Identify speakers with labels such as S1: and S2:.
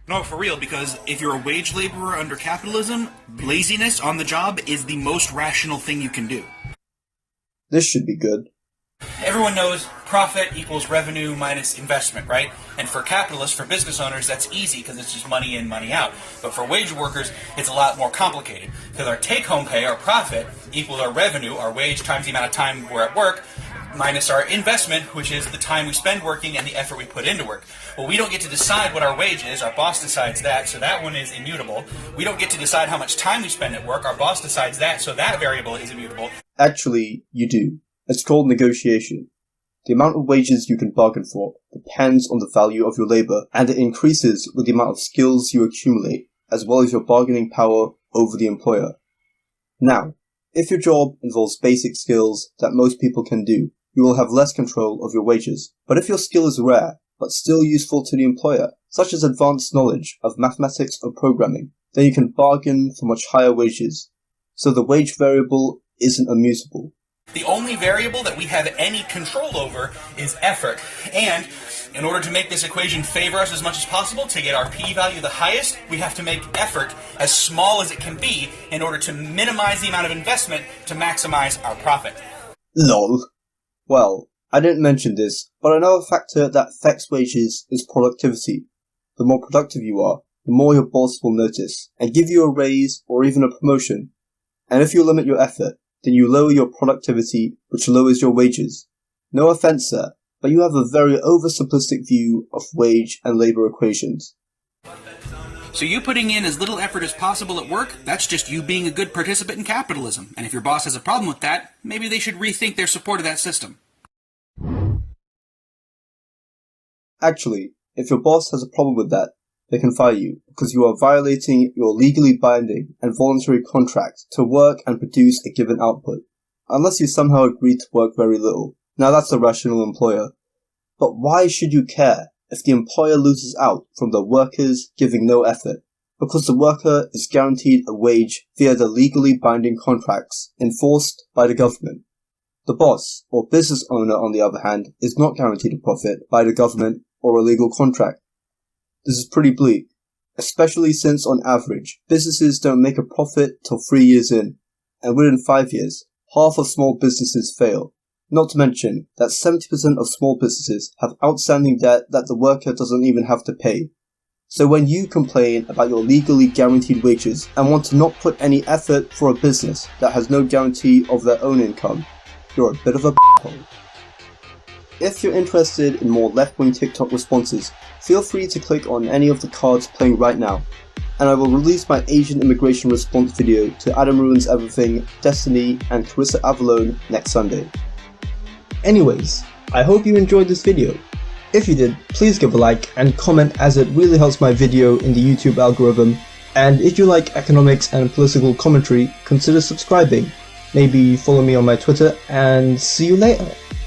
S1: No, for real, because if you're a wage laborer under capitalism, laziness on the job is the most rational thing you can do.
S2: This should be good.
S1: Everyone knows profit equals revenue minus investment, right? And for capitalists, for business owners, that's easy because it's just money in, money out. But for wage workers, it's a lot more complicated because our take-home pay, our profit, equals our revenue, our wage times the amount of time we're at work, minus our investment, which is the time we spend working and the effort we put into work. Well, we don't get to decide what our wage is. Our boss decides that, so that one is immutable. We don't get to decide how much time we spend at work. Our boss decides that, so that variable is immutable.
S2: Actually, you do. It's called negotiation. The amount of wages you can bargain for depends on the value of your labour, and it increases with the amount of skills you accumulate, as well as your bargaining power over the employer. Now, if your job involves basic skills that most people can do, you will have less control of your wages. But if your skill is rare, but still useful to the employer, such as advanced knowledge of mathematics or programming, then you can bargain for much higher wages. So the wage variable isn't immutable.
S1: The only variable that we have any control over is effort. And in order to make this equation favor us as much as possible, to get our p-value the highest, we have to make effort as small as it can be in order to minimize the amount of investment to maximize our profit.
S2: LOL. Well, I didn't mention this, but another factor that affects wages is productivity. The more productive you are, the more your boss will notice and give you a raise or even a promotion. And if you limit your effort, then you lower your productivity, which lowers your wages. No offense, sir, but you have a very oversimplistic view of wage and labor equations.
S1: So you putting in as little effort as possible at work, that's just you being a good participant in capitalism. And if your boss has a problem with that, maybe they should rethink their support of that system.
S2: Actually, if your boss has a problem with that, they can fire you because you are violating your legally binding and voluntary contract to work and produce a given output, unless you somehow agree to work very little. Now that's a rational employer. But why should you care if the employer loses out from the workers giving no effort? Because the worker is guaranteed a wage via the legally binding contracts enforced by the government. The boss, or business owner on the other hand, is not guaranteed a profit by the government or a legal contract. This is pretty bleak, especially since on average, businesses don't make a profit till 3 years in, and within 5 years, half of small businesses fail. Not to mention that 70% of small businesses have outstanding debt that the worker doesn't even have to pay. So when you complain about your legally guaranteed wages and want to not put any effort for a business that has no guarantee of their own income, you're a bit of a b***hole. If you're interested in more left-wing TikTok responses, feel free to click on any of the cards playing right now, and I will release my Asian immigration response video to Adam Ruins Everything, Destiny, and Carissa Avalone next Sunday. Anyways, I hope you enjoyed this video. If you did, please give a like and comment as it really helps my video in the YouTube algorithm, and if you like economics and political commentary, consider subscribing. Maybe follow me on my Twitter, and see you later.